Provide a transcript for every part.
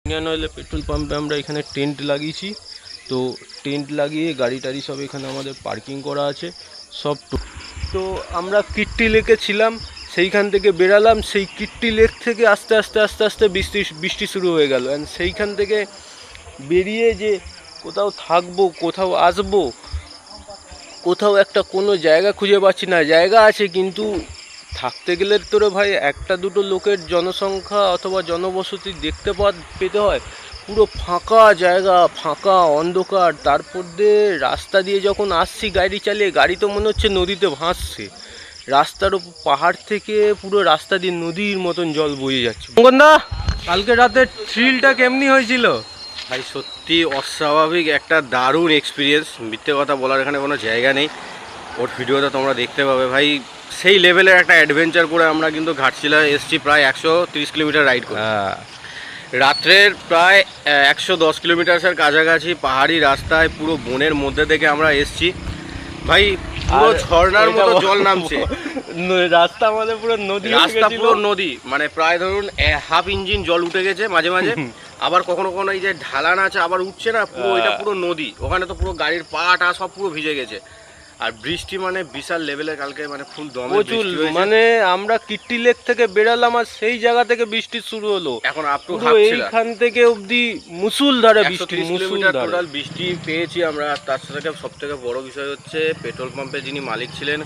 Indian অয়েলের petrol পাম্পে আমরা এখানে টেন্ট লাগিয়েছি। তো টেন্ট লাগিয়ে গাড়ি টাড়ি সব এখানে আমাদের পার্কিং করা আছে সব। তো আমরা কিট্টি লেকে ছিলাম, সেইখান থেকে বেরালাম। সেই কিট্টি লেক থেকে আস্তে আস্তে আস্তে আস্তে বৃষ্টি শুরু হয়ে গেল। অ্যান্ড সেইখান থেকে বেরিয়ে যে কোথাও থাকবো, কোথাও আসবো, কোথাও একটা কোনো জায়গা খুঁজে পাচ্ছি না। জায়গা আছে কিন্তু থাকতে গেলে তোরে ভাই একটা দুটো লোকের জনসংখ্যা অথবা জনবসতি দেখতে পেতে হয়। পুরো ফাঁকা জায়গা, ফাঁকা অন্ধকার। তারপর দিয়ে রাস্তা দিয়ে যখন আসছি গাড়ি চালিয়ে, গাড়ি তো মনে হচ্ছে নদীতে ভাসছে। রাস্তার ওপর পাহাড় থেকে পুরো রাস্তা দিয়ে নদীর মতন জল বয়ে যাচ্ছে। মঙ্গনদা, কালকে রাতের থ্রিলটা কেমনি হয়েছিল? ভাই সত্যি অস্বাভাবিক একটা দারুণ এক্সপিরিয়েন্স, মিথ্যে কথা বলার এখানে কোনো জায়গা নেই। ওর ভিডিওটা তোমরা দেখতে পাবে ভাই। সেই লেভেলের একটা অ্যাডভেঞ্চার করে আমরা কিন্তু ঘাটশিলায় এসছি, প্রায় 130 কিলোমিটার রাইড করে। রাত্রের প্রায় 110 কিলোমিটারের কাছাকাছি পাহাড়ি রাস্তায় পুরো বনের মধ্যে থেকে আমরা এসছি ভাই। পুরো ঝর্ণার মতো জল নামছে। রাস্তা আমাদের পুরো নদী, রাস্তা পুরো নদী, মানে প্রায় ধরুন হাফ ইঞ্জিন জল উঠে গেছে মাঝে মাঝে। আবার কখনো কখনো এই যে ঢালান আছে আবার উঠছে না, পুরো এটা পুরো নদী। ওখানে তো পুরো গাড়ির পা সব পুরো ভিজে গেছে। আর বৃষ্টি মানে বিশাল লেভেলের কালকে, মানে ফুল দমে বৃষ্টি হয়েছে। মানে আমরা কিট্টি লেক থেকে বেরালাম আর সেই জায়গা থেকে বৃষ্টি শুরু হলো। এখন আপ টু ঘাটশিলা এইখান থেকে অবধি মুসুলধারে বৃষ্টি, কিলোমিটার টোটাল বৃষ্টি পেয়েছি আমরা। তার সাথে সব থেকে বড় বিষয় হচ্ছে পেট্রোল পাম্পে যিনি মালিক ছিলেন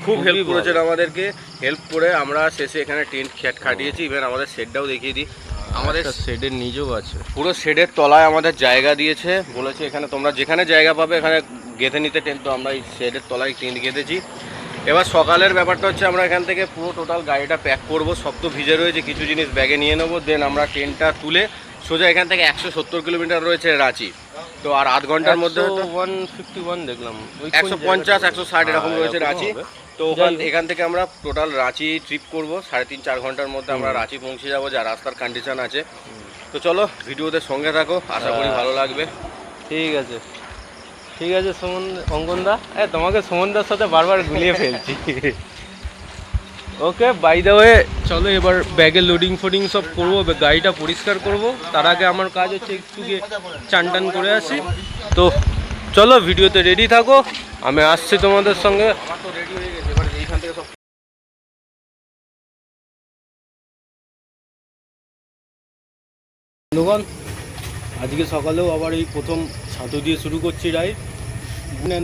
খুব হেল্প করেছেন আমাদেরকে। হেল্প করে আমরা শেষে এখানে টেন্ট খাটিয়েছি। ইভেন আমাদের শেডটাও দেখিয়ে দিই, আমাদের শেডের নিজেও আছে। পুরো শেডের তলায় আমাদের জায়গা দিয়েছে, বলেছে এখানে তোমরা যেখানে জায়গা পাবে এখানে গেঁথে নিতে টেন্ট। তো আমরা এই শেডের তলায় টেন্ট গেঁথেছি। এবার সকালের ব্যাপারটা হচ্ছে আমরা এখান থেকে পুরো টোটাল গাড়িটা প্যাক করব। সব তো ভিজে রয়েছে, কিছু জিনিস ব্যাগে নিয়ে নেবো। দেন আমরা টেন্টটা তুলে সোজা এখান থেকে 170 কিলোমিটার রয়েছে রাঁচি। তো আর আধ ঘন্টার মধ্যে 151 দেখলাম, 150 160 এরকম রয়েছে রাঁচি। তো এখান থেকে আমরা টোটাল রাঁচি ট্রিপ করব। 3.5-4 ঘন্টার মধ্যে আমরা রাঁচি পৌঁছে যাবো, যা রাস্তার কন্ডিশন আছে। তো চলো ভিডিওতে সঙ্গে থাকো, আশা করি ভালো লাগবে। ঠিক আছে ঠিক আছে অঙ্গনদা, তোমাকে সুমনদার সাথে বারবার গুলিয়ে ফেলছি। ওকে, বাই দ্য ওয়ে চলো এবার ব্যাগের লোডিং ফোডিং সব করবো, গাড়িটা পরিষ্কার করব। তার আগে আমার কাজ হচ্ছে একটু গিয়ে চান টান করে আসি। তো চলো ভিডিওতে রেডি থাকো, আমি আসছি তোমাদের সঙ্গে। বন্ধুগণ, আজকে সকালেও আবার এই প্রথম ছাতু দিয়ে শুরু করছি রাইড।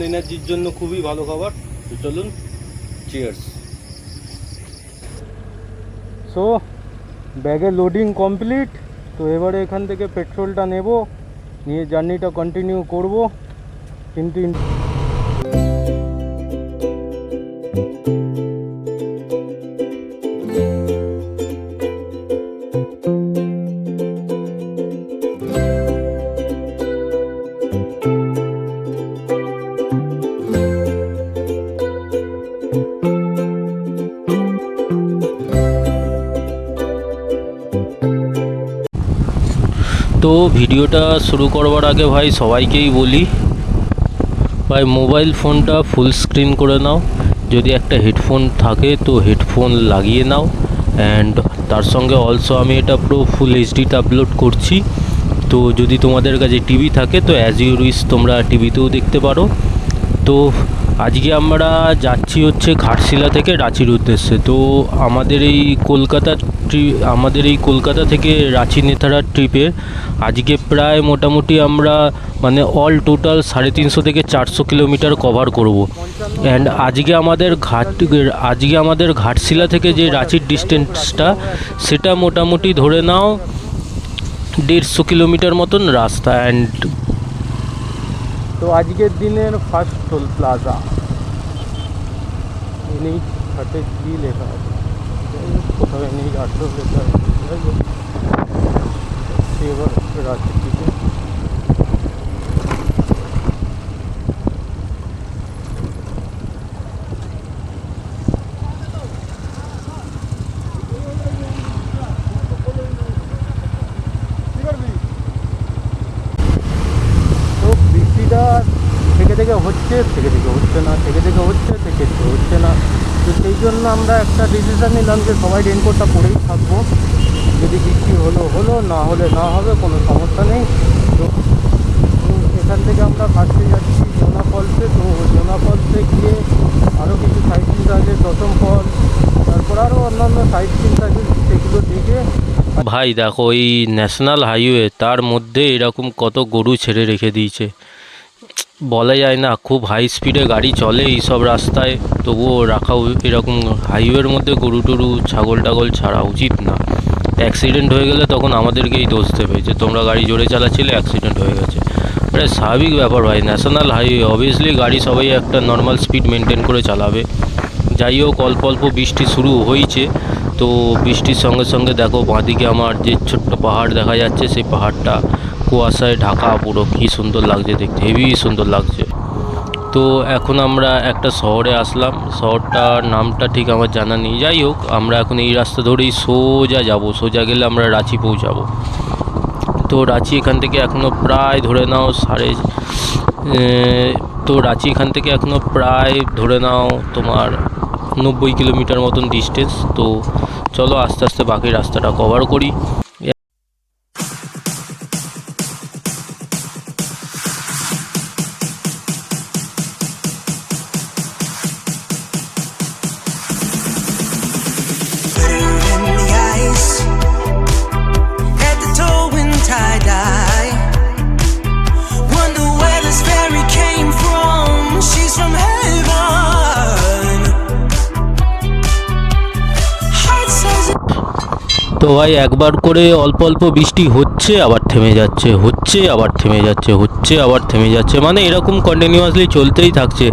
এনার্জির জন্য খুবই ভালো খাবার। তো চলুন, চিয়ার্স। সো ব্যাগে লোডিং কমপ্লিট। তো এবারে এখান থেকে পেট্রোলটা নেব, নিয়ে জার্নিটা কন্টিনিউ করব। কিন্তু তো ভিডিওটা শুরু করবার আগে ভাই সবাইকেই বলি, ভাই মোবাইল ফোনটা ফুল স্ক্রিন করে নাও। যদি একটা হেডফোন থাকে তো হেডফোন লাগিয়ে নাও। অ্যান্ড তার সঙ্গে অলসো আমি এটা পুরো ফুল এইচডিটা আপলোড করছি। তো যদি তোমাদের কাছে টিভি থাকে তো অ্যাজ ইউর উইশ তোমরা টিভিতেও দেখতে পারো। তো আজকে আমরা যাচ্ছি হচ্ছে ঘাটশিলা থেকে রাঁচির উদ্দেশ্যে। তো আমাদের এই কলকাতা থেকে রাঁচি নেতারা ট্রিপে আজকে প্রায় মোটামুটি আমরা মানে অল টোটাল 350 থেকে 400 কিলোমিটার কভার করব। অ্যান্ড আজকে আমাদের ঘাটশিলা থেকে যে রাঁচির ডিস্টেন্সটা সেটা মোটামুটি ধরে নাও 150 কিলোমিটার মতন রাস্তা। অ্যান্ড তো আজকের দিনের ফার্স্ট টোল প্লাজা NH-33 লেখা আছে, কোথাও NH-18 লেখা আছে। এবার রাঁচির দিকে থেকে হচ্ছে, থেকে হচ্ছে না, থেকে হচ্ছে না। তো সেই জন্য আমরা একটা ডিসিশন নিলাম যে সবাই রেনকোটটা পরেই থাকবো। যদি বৃষ্টি হলো না হলে না হবে, কোনো সমস্যা নেই। তো এখান থেকে আমরা ফার্স্টে যাচ্ছি জোনা ফলসে। তো জোনা ফলসে গিয়ে আরও কিছু সাইট সিন আছে, দশম ফল, তারপর আরও অন্যান্য সাইট সিন আছে, সেগুলো দেখে। ভাই দেখো এই ন্যাশনাল হাইওয়ে, তার মধ্যে এরকম কত গরু ছেড়ে রেখে দিয়েছে, বলা যায় না। খুব হাই স্পিডে গাড়ি চলে এই সব রাস্তায়, তবুও রাখা এরকম হাইওয়ের মধ্যে গরু টরু ছাগল টাগল ছাড়া উচিত না। অ্যাক্সিডেন্ট হয়ে গেলে তখন আমাদেরকেই দোষ দেবে যে তোমরা গাড়ি জোরে চালাচ্ছিলে, অ্যাক্সিডেন্ট হয়ে গেছে। আরে স্বাভাবিক ব্যাপার ভাই, ন্যাশনাল হাইওয়ে, অবভিয়াসলি গাড়ি সবাই একটা নর্মাল স্পিড মেনটেন করে চালাবে। যাই হোক, অল্প অল্প বৃষ্টি শুরু হয়েছে। তো বৃষ্টির সঙ্গে সঙ্গে দেখো বাঁদিকে আমার যে ছোট্ট পাহাড় দেখা যাচ্ছে, সেই পাহাড়টা কুয়াশায় ঢাকা, পুরো কী সুন্দর লাগছে দেখতে, হেভি সুন্দর লাগছে। তো এখন আমরা একটা শহরে আসলাম, শহরটার নামটা ঠিক আমার জানা নেই। যাই হোক, আমরা এখন এই রাস্তা ধরেই সোজা যাব, সোজা গেলে আমরা রাঁচি পৌঁছাবো। তো রাঁচি এখান থেকে এখনও প্রায় ধরে নাও রাঁচি এখান থেকে এখনও প্রায় ধরে নাও তোমার 90 কিলোমিটার মতন ডিস্টেন্স। তো চলো আস্তে আস্তে বাকি রাস্তাটা কভার করি। In the ice, at the toe in tie-dye. Wonder where this fairy came from. She's from heaven. Heart says তো ভাই একবার করে অল্প অল্প বৃষ্টি হচ্ছে, আবার থেমে যাচ্ছে, হচ্ছে আবার থেমে যাচ্ছে, হচ্ছে আবার থেমে যাচ্ছে, মানে এরকম কন্টিনিউয়াসলি চলতেই থাকছে।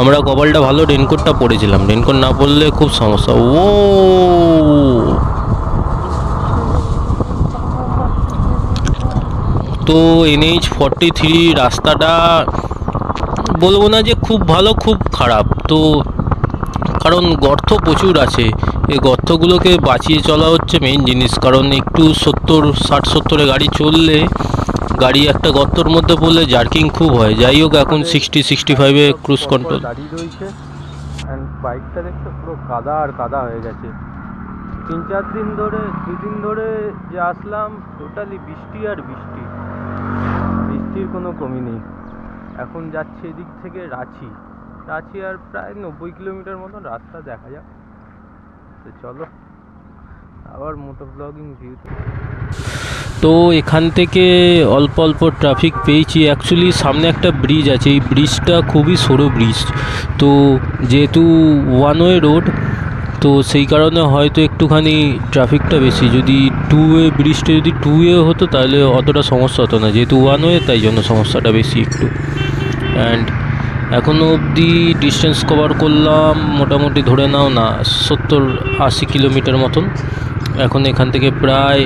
আমরা কপালটা ভালো, রেনকোটটা পরেছিলাম, রেনকোট না পরলে খুব সমস্যা। ও তো NH-43 রাস্তাটা বলবো না যে খুব ভালো খুব খারাপ, তো কারণ গর্ত প্রচুর আছে। এই গর্তগুলোকে বাঁচিয়ে চলা হচ্ছে মেইন জিনিস, কারণ একটু 60-70 গাড়ি চললে, গাড়ি একটা গর্তর মধ্যে পড়লে জার্কিং খুব হয়। যাই হোক, এখন 60-65-এ ক্রুজ কন্ট্রোল দাঁড়িয়ে রয়েছে, অ্যান্ড বাইকটা দেখতে পুরো কাদা আর কাদা হয়ে গেছে। 3-4 দিন ধরে, 2 দিন ধরে যে আসলাম, টোটালি বৃষ্টি আর বৃষ্টি, বৃষ্টির কোনো কমি নেই। এখন যাচ্ছে এদিক থেকে রাঁচি আর প্রায় 90 কিলোমিটার মতন রাস্তা, দেখা যাক। তো চলো আবার মোটো ব্লগিং ভিউ। তো এখান থেকে অল্প অল্প ট্রাফিক পেয়েছি। অ্যাকচুয়ালি সামনে একটা ব্রিজ আছে, এই ব্রিজটা খুবই সরু ব্রিজ, তো যেহেতু ওয়ান ওয়ে রোড, তো সেই কারণে হয়তো একটুখানি ট্রাফিকটা বেশি। যদি ব্রিজটা যদি 2 ওয়ে হতো তাহলে অতটা সমস্যা হতো না, যেহেতু ওয়ান ওয়ে তাই জন্য সমস্যাটা বেশি একটু। অ্যান্ড এখনও অবধি ডিস্টেন্স কভার করলাম মোটামুটি ধরে নাও না 70-80 কিলোমিটার মতন। এখন এখান থেকে প্রায়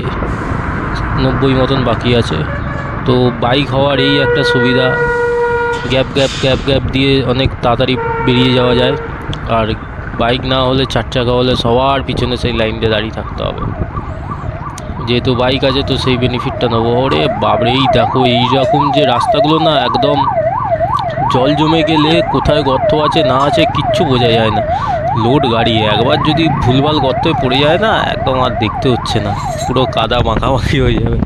90 মতন বাকি আছে। তো বাইক হওয়ার এই একটা সুবিধা, গ্যাপ গ্যাপ গ্যাপ গ্যাপ দিয়ে অনেক তাড়াতাড়ি বেরিয়ে যাওয়া যায়। আর বাইক না হলে, 4 চাকা হলে সবার পিছনে সেই লাইনটা দাঁড়িয়ে থাকতে হবে। যেহেতু বাইক আছে তো সেই বেনিফিটটা নেবো। ওরে বাবরে, এই দেখো এইরকম যে রাস্তাগুলো না, একদম জল জমে গেলে কোথায় গর্ত আছে না আছে কিচ্ছু বোঝা যায় না। লোড গাড়ি একবার যদি ভুলভাল গর্তে পড়ে যায় না, একদম আর দেখতে হচ্ছে না, পুরো কাদা মাখামাখি হয়ে যাবে।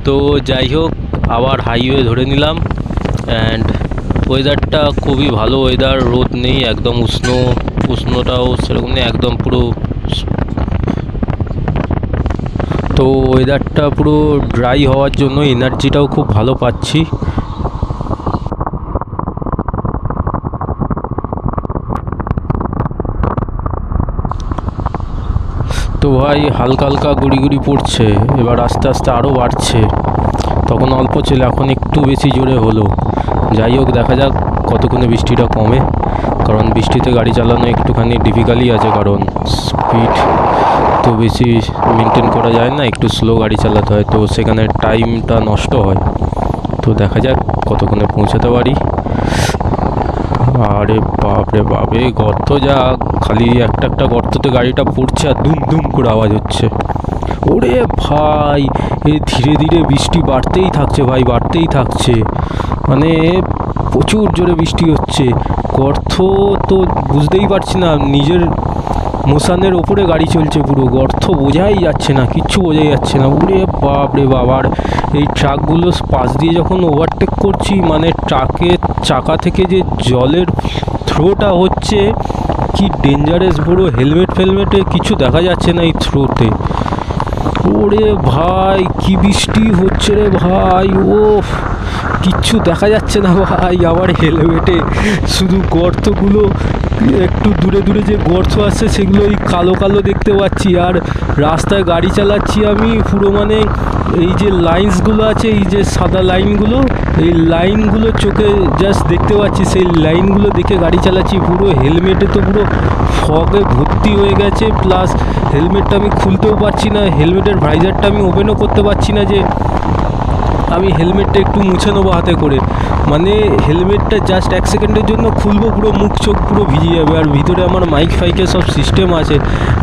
তো যাই হোক, আবার হাইওয়ে ধরে নিলাম। অ্যান্ড ওয়েদারটা খুবই ভালো ওয়েদার, রোদ নেই, একদম উষ্ণটাও সেরকম নেই, একদম পুরো। তো ওয়েদারটা পুরো ড্রাই হওয়ার জন্য এনার্জিটাও খুব ভালো পাচ্ছি। তো ভাই হালকা হালকা গুড়ি পড়ছে, এবার আস্তে আস্তে আরও বাড়ছে। তখন অল্প ছিল, এখন একটু বেশি জোরে হলো। যাই হোক, দেখা যাক কতক্ষণে বৃষ্টিটা কমে, কারণ বৃষ্টিতে গাড়ি চালানো একটুখানি ডিফিকাল্টই আছে, কারণ স্পিড তো বেশি মেনটেন করা যায় না, একটু স্লো গাড়ি চালাতে হয়, তো সেখানে টাইমটা নষ্ট হয়। তো দেখা যাক কতক্ষণে পৌঁছাতে পারি। আরে বাপরে বাপরে, গর্ত যা, খালি একটা গর্ততে গাড়িটা পড়ছে আর দুম দুম করে আওয়াজ হচ্ছে। ওরে ভাই, ধীরে ধীরে বৃষ্টি বাড়তেই থাকছে ভাই, বাড়তেই থাকছে, মানে প্রচুর জোরে বৃষ্টি হচ্ছে। গর্ত তো বুঝতেই পারছি না, নিজের মোসানের ওপরে গাড়ি চলছে, পুরো গর্ত বোঝাই যাচ্ছে না, কিচ্ছু বোঝাই যাচ্ছে না। উরে বাপ রে বাপ! আর এই ট্রাকগুলো পাশ দিয়ে যখন ওভারটেক করছি, মানে ট্রাকের চাকা থেকে যে জলের থ্রোটা হচ্ছে, কি ডেঞ্জারাস! পুরো হেলমেটে কিছু দেখা যাচ্ছে না এই থ্রোতে। ওরে ভাই, কি বৃষ্টি হচ্ছে রে ভাই! ও কিচ্ছু দেখা যাচ্ছে না ভাই আমার হেলমেটে, শুধু গর্তগুলো, একটু দূরে দূরে যে গর্ত আছে সেগুলো এই কালো কালো দেখতে পাচ্ছি। আর রাস্তায় গাড়ি চালাচ্ছি আমি, পুরো মানে এই যে লাইন্সগুলো আছে, এই যে সাদা লাইনগুলো, এই লাইনগুলো চোখে জাস্ট দেখতে পাচ্ছি, সেই লাইনগুলো দেখে গাড়ি চালাচ্ছি। পুরো হেলমেটে তো পুরো ফগে ভর্তি হয়ে গেছে, প্লাস হেলমেটটা আমি খুলতেও পারছি না, হেলমেটের ভাইজারটা আমি ওপেনও করতে পারছি না, যে আমি হেলমেটটা একটু মুছে নেবো হাতে করে। মানে হেলমেটটা জাস্ট 1 সেকেন্ডের জন্য খুলবো, পুরো মুখ চোখ পুরো ভিজে যাবে। আর ভিতরে আমার মাইক ফাইকের সব সিস্টেম আছে,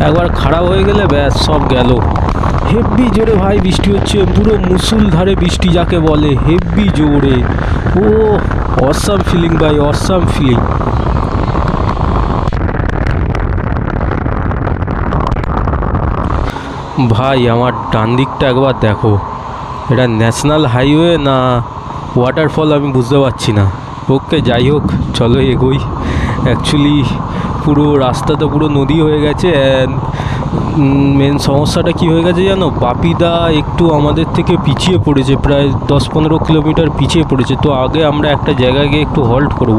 একবার খারাপ হয়ে গেলে ব্যাস সব গেল। হেভি জোরে ভাই বৃষ্টি হচ্ছে, পুরো মুষলধারে বৃষ্টি যাকে বলে, হেভি জোরে। ও অসাম ফিলিং ভাই, অসাম ফিলিং। ভাই আমার ডান দিকটা একবার দেখো, এটা ন্যাশনাল হাইওয়ে না ওয়াটারফল আমি বুঝতে পারছি না। ওকে যাই হোক, চলো এগোই। অ্যাকচুয়ালি পুরো রাস্তাটা পুরো নদী হয়ে গেছে। অ্যান্ড মেন সমস্যাটা কী হয়ে গেছে জানো, বাপিদা একটু আমাদের থেকে পিছিয়ে পড়েছে, প্রায় 10-15 কিলোমিটার পিছিয়ে পড়েছে। তো আগে আমরা একটা জায়গায় গিয়ে একটু হল্ট করব,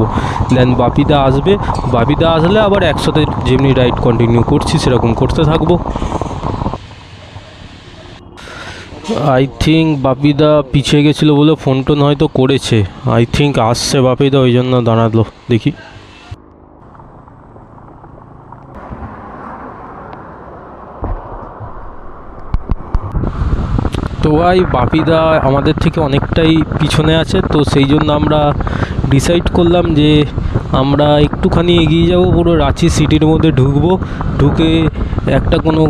দেন বাপিদা আসবে, বাপিদা আসলে আবার একসাথে যেমনি রাইড কন্টিনিউ করছি সেরকম করতে থাকবো। আই থিঙ্ক বাপিদা পিছিয়ে গেছিলো বলে ফোন টোন হয়তো করেছে। আই থিঙ্ক আসছে বাপিদা, ওই জন্য দাঁড়ালো, দেখি। তো ভাই বাপিদা আমাদের থেকে অনেকটাই পিছনে আছে, তো সেই জন্য আমরা ডিসাইড করলাম যে আমরা একটুখানি এগিয়ে যাব, পুরো রাঁচি সিটির মধ্যে ঢুকবো, ঢুকে একটা কোনো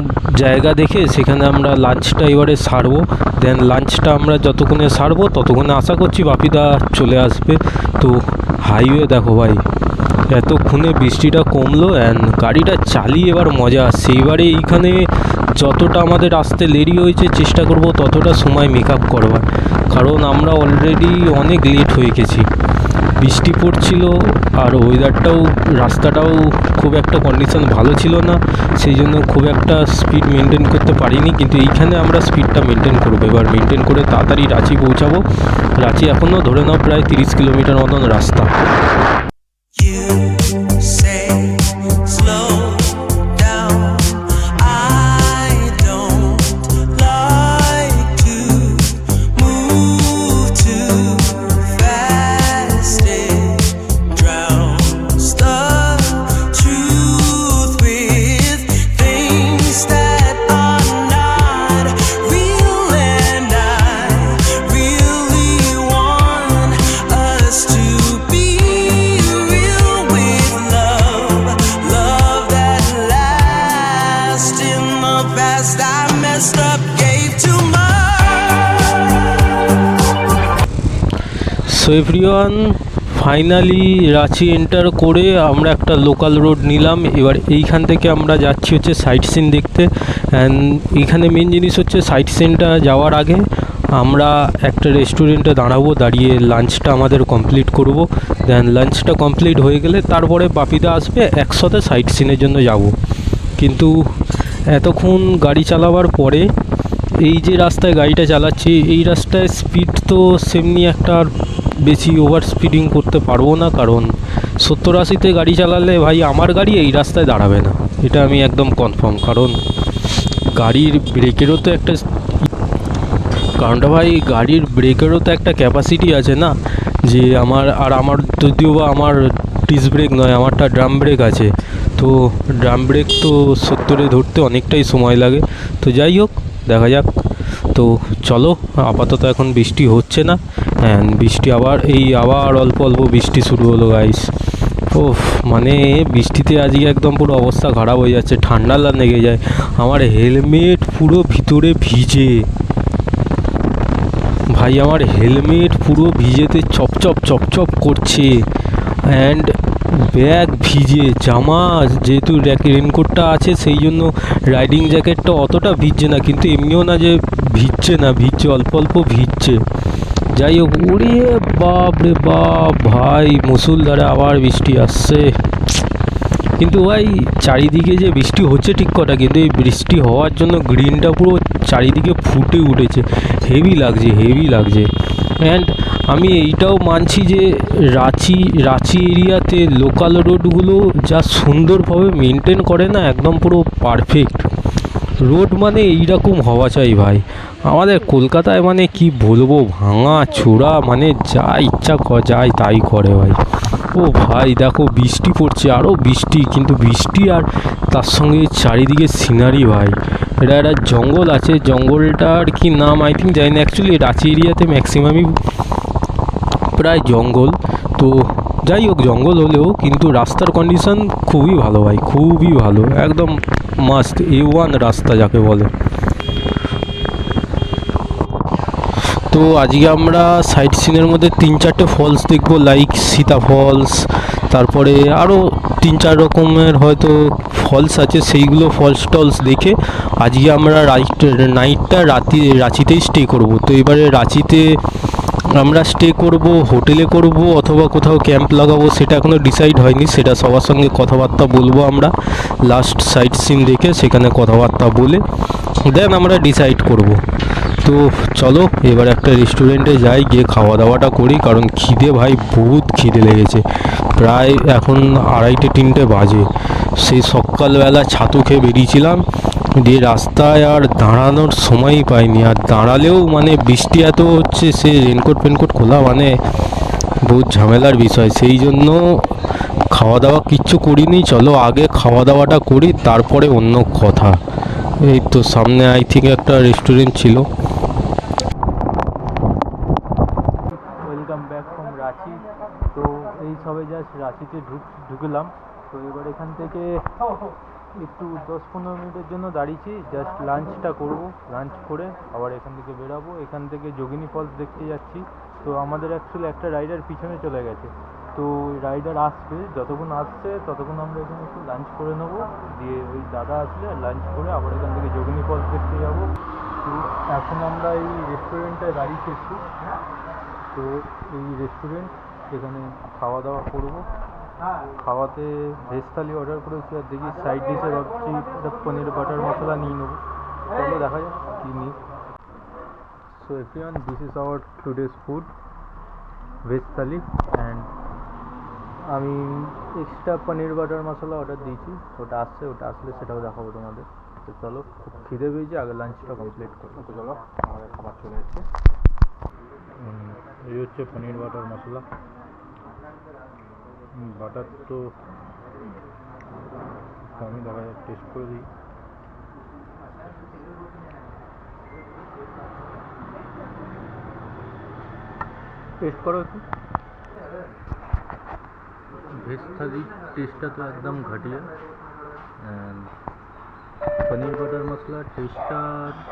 জায়গা দেখে সেখানে আমরা লাঞ্চটা এবারে সারবো। দেন লাঞ্চটা আমরা যতক্ষণে সারবো ততক্ষণে আশা করছি বাপিদা চলে আসবে। তো হাইওয়ে দেখো ভাই, এতক্ষণে বৃষ্টিটা কমলো, অ্যান্ড গাড়িটা চালিয়ে এবার মজা আসছে। এবারে এইখানে যতটা আমাদের আসতে দেরি হয়েছে চেষ্টা করব ততটা সময় মেকআপ করবার, কারণ আমরা অলরেডি অনেক লেট হয়ে গেছি। বৃষ্টি পড়ছিল আর ওয়েদারটাও, রাস্তাটাও খুব একটা কন্ডিশন ভালো ছিল না, সেই জন্য খুব একটা স্পিড মেনটেন করতে পারিনি। কিন্তু এইখানে আমরা স্পিডটা মেনটেন করবো, এবার মেনটেন করে তাড়াতাড়ি রাঁচি পৌঁছাবো। রাঁচি এখনও ধরে নাও প্রায় 30 কিলোমিটার মতন রাস্তা। You say slow down. I don't like to move too fast. It drowns the truth with things that are not real, and I really want us to be real with love, love that lasts. In the past I messed up, gave too much. So everyone, finally Ranchi enter করে আমরা একটা local road নিলাম। এবার এইখান থেকে আমরা যাচ্ছি হচ্ছে সাইট সিন দেখতে। অ্যান্ড এইখানে মেন জিনিস হচ্ছে সাইট সিনটা যাওয়ার আগে আমরা একটা রেস্টুরেন্টে দাঁড়াবো, দাঁড়িয়ে লাঞ্চটা আমাদের কমপ্লিট করব। দেন লাঞ্চটা কমপ্লিট হয়ে গেলে তারপরে বাপিদা আসবে, একসাথে সাইট সিনের জন্য যাব। কিন্তু এতক্ষণ গাড়ি চালাবার পরে এই যে রাস্তায় গাড়িটা চালাচ্ছি, এই রাস্তায় স্পিড তো সেমনি একটা আর বেশি ওভার স্পিডিং করতে পারবো না, কারণ 70-80-তে গাড়ি চালালে ভাই আমার গাড়ি এই রাস্তায় দাঁড়াবে না, এটা আমি একদম কনফার্ম। কারণ গাড়ির ব্রেকেরও তো একটা, কারণটা ভাই গাড়ির ব্রেকেরও তো একটা ক্যাপাসিটি আছে না, যে আমার যদিও বা আমার ডিস্ক ব্রেক নয়, আমারটা ড্রাম ব্রেক আছে। তো ড্রাম ব্রেক তো 70-এ ধরতে অনেকটাই সময় লাগে। তো যাই হোক, দেখা যাক। তো চলো, আপাতত এখন বৃষ্টি হচ্ছে না। হ্যাঁ, বৃষ্টি আবার অল্প অল্প বৃষ্টি শুরু হলো গাইস। ওফ, মানে বৃষ্টিতে আজকে একদম পুরো অবস্থা খারাপ হয়ে যাচ্ছে, ঠান্ডা লেগে যায়। আমার হেলমেট পুরো ভিতরে ভিজে ভাই, আমার হেলমেট পুরো ভিজেতে চপচপ চপচপ করছে। অ্যান্ড ব্যাগ ভিজে, জামা যেহেতু রেনকোটটা আছে সেই জন্য রাইডিং জ্যাকেটটা অতটা ভিজছে না, কিন্তু এমনিও না যে ভিজছে না, ভিজছে অল্প অল্প ভিজছে। যাই হোক, ওরে বাপ রে বাপ ভাই, মুষলধারে আবার বৃষ্টি আসছে। কিন্তু ভাই চারিদিকে যে বৃষ্টি হচ্ছে ঠিক কথা, কিন্তু এই বৃষ্টি হওয়ার জন্য গ্রিনটা পুরো চারিদিকে ফুটে উঠেছে, হেভি লাগছে হেভি লাগছে। অ্যান্ড আমি এইটাও মানছি যে রাঁচি এরিয়াতে লোকাল রোডগুলো যা সুন্দরভাবে মেনটেন করে না, একদম পুরো পারফেক্ট রোড। মানে এইরকম হওয়া চাই ভাই। আমাদের কলকাতায় মানে কি বলবো, ভাঙা চোরা, মানে যা ইচ্ছা যায় তাই করে ভাই। ও ভাই দেখো বৃষ্টি পড়ছে, আরও বৃষ্টি, কিন্তু বৃষ্টি আর তার সঙ্গে চারিদিকে সিনারি ভাই। এটা একটা জঙ্গল আছে, জঙ্গলটার কি নাম আই থিঙ্ক জানি না। অ্যাকচুয়ালি রাঁচি এরিয়াতে ম্যাক্সিমামই প্রায় জঙ্গল। তো যাই হোক, জঙ্গল হলেও কিন্তু রাস্তার কন্ডিশন খুবই ভালো ভাই, খুবই ভালো, একদম মাস্ট A1 রাস্তা যাকে বলে। তো আজকে আমরা সাইট সিনের মধ্যে 3-4টে ফলস দেখবো, লাইক সীতা ফলস, তারপরে আরও 3-4 রকমের হয়তো ফলস আছে, সেইগুলো ফলস টলস দেখে আজকে আমরা নাইটটা রাঁচিতেই স্টে করব। তো এবারে রাঁচিতে আমরা স্টে করব, হোটেলে করব অথবা কোথাও ক্যাম্প লাগাবো, সেটা এখনও ডিসাইড হয়নি। সেটা সবার সঙ্গে কথাবার্তা বলবো আমরা, লাস্ট সাইট সিন দেখে সেখানে কথাবার্তা বলে দেন আমরা ডিসাইড করব। তো চলো এবার একটা রেস্টুরেন্টে যাই, গিয়ে খাওয়া দাওয়াটা করি, কারণ খিদে ভাই বহুত খিদে লেগেছে। প্রায় এখন 2:30-3টে বাজে। সেই সকালবেলা ছাতু খেয়ে বেরিয়েছিলাম, দিয়ে রাস্তায় আর দাঁড়ানোর সময়ই পাইনি, আর দাঁড়ালেও মানে বৃষ্টি এত হচ্ছে, সে রেনকোট ফেনকোট খোলা মানে বহুত ঝামেলার বিষয়। সেই জন্য খাওয়া দাওয়া কিচ্ছু করিনি। চলো আগে খাওয়া দাওয়াটা করি, তারপরে অন্য কথা। এই তো সামনে আই থিঙ্ক একটা রেস্টুরেন্ট ছিল। Welcome back from Ranchi. তো এই সবে জাস্ট রাঁচিতে ঢুকলাম। তো এবার এখান থেকে একটু 10-15 মিনিটের জন্য দাঁড়িয়েছি, জাস্ট লাঞ্চটা করব। লাঞ্চ করে আবার এখান থেকে বেরাবো। এখান থেকে যোগিনী ফলস দেখতে যাচ্ছি। তো আমাদের অ্যাকচুয়ালি একটা রাইডার পিছনে চলে গেছে, তো রাইডার আসবে, যতক্ষণ আসছে ততক্ষণ আমরা এখানে একটু লাঞ্চ করে নেবো। দিয়ে ওই দাদা আসলে লাঞ্চ করে আবার এখান থেকে যোগিনী ফলস দেখতে যাব। তো এখন আমরা এই রেস্টুরেন্টে দাঁড়িয়ে খেয়েছি। তো এই রেস্টুরেন্ট, এখানে খাওয়া দাওয়া করবো। খাওয়াতে ভেজ থালি অর্ডার করেছি, আর দেখি সাইড ডিশে ভাবছি একটা পনির বাটার মশলা নিয়ে নেবো। চলো দেখা যাক কী নিই। So everyone, this is our today's food, veg thali. And আমি এক্সট্রা পনির বাটার মশলা অর্ডার দিয়েছি, ওটা আসলে সেটাও দেখাবো তোমাদের। তো চলো, খুব খিদে পেয়েছি, আগে লাঞ্চটা কমপ্লিট করবো। তো চলো, আমাদের খাবার চলে এসেছে। এই হচ্ছে পনির বাটার মশলা। বাটার তো কমই দেখা যায়, টেস্ট করে দিই। টেস্ট করো একটু। ভেজ থালির টেস্টটা তো একদম ঘাটিয়া। পনির বাটার মশলার টেস্টটা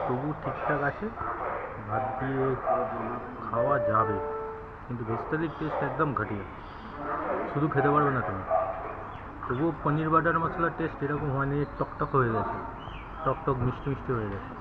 তবু ঠিকঠাক আছে, ভাত দিয়ে খাওয়া যাবে, কিন্তু ভেজ থালির টেস্ট একদম ঘাটিয়া, শুধু খেতে পারবে না তুমি। তবুও পনির বাটার মশলার টেস্ট এরকম হয়নি, টকটক হয়ে গেছে, টকটক মিষ্টি মিষ্টি হয়ে গেছে।